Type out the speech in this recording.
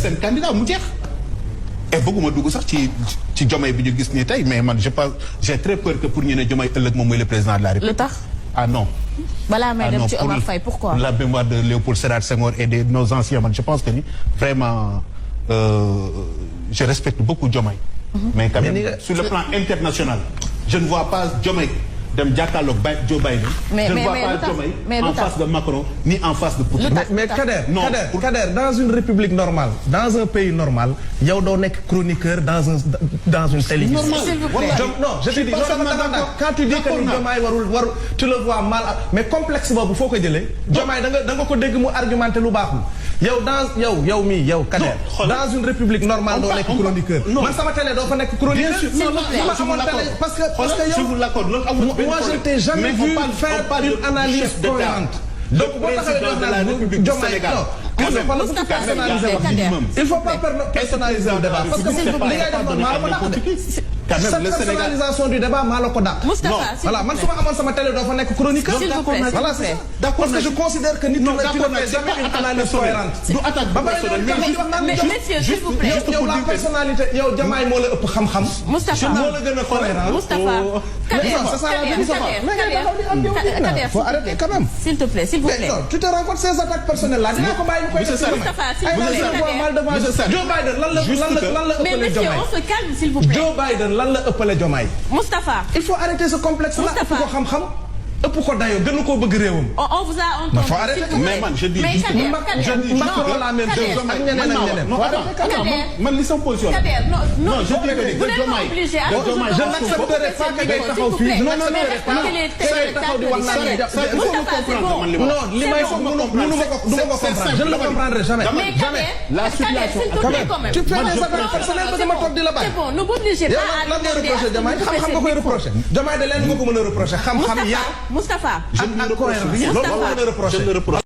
seen candidat mu jeex. et bëgguma dugg sax ci Diomaye bi ñu gis nii tey mais man je pense j'ai très peur que pour ñu ne Diomaye ëllëg moom mooy le président de la République. lu tax. ah non. balaa may dem ci Omar Faye pourquoi. la mémoire de Léopold Sédar Senghor et de nos anciens man je pense que ni vraiment je respecte beaucoup Diomaye. mais quand même sur le plan international. je ne vois pas Diomaye dem jàkkaarloog Joe Biden. je ne vois pas Diomaye en face de Macron ni en face de Poutine. mais Kader dans une république normale dans un pays normal yow doo nekk chroniqueur dans une télévision. non je te dis quand tu dis que ni Diomaye warul tu le vois mal mais complexe boobu foo ko jëlee. Diomaye da nga ko dégg mu argumenté lu baaxul. yow Kader. dans une république normale doo nekk chroniqueur. man sama télé doo fa nekk chroniqueur. parce que yow. Moi, je ne t'ai jamais vu faire une analyse cohérente. Donc, il faut pas personnaliser le débat. Parce que c'est cette personnalisation du débat maa la ko dàq. Voilà man su ma amoon sama télé doo fa nekk chroniqueur. Voilà c'est ça. Parce que je considère que nit ki ne fait jamais une analyse cohérente. du attaque mais messieurs s'il vous plaît. yow la personnalité yow Diomaye moo la ëpp xam-xam. Moustapha moo la gën a cohérent. Moustapha. Kader faut arrêter quand même. s'il te plaît s'il vous plaît. Tu te rends compte ces attaques personnelles là dinaa ko bàyyi mu koy def. Moustapha s'il vous plaît. Joe Biden lan la ëppale mais messieurs on se calme s'il vous plaît. Joe Biden lan la ëppale Diomaye. Moustapha. il faut arrêter ce complexe là. ëpp ko xam-xam ëpp ko dayoo gënu koo bëgg réewam. on vous a entendu. mais man je dis Macron la même chose ak ñeneen ak ñeneen. man li sama position la. non je dis que Diomaye je n'accepterai pas que ngay taxaw fii. non taxaw di wax naan non li may foog mënu ma ko comprendre. je ne le comprendrai jamais. jamais. la situation tu fais des affaires personnelles ba dama toog di la bàyyi. c'est bon ne m'obligez pas à lan ngay reproché Diomaye xam-xam nga koy reproché. Diomaye de leen nga ko mën a reproché xam-xam yaa. Moustapha. je ne le reproche.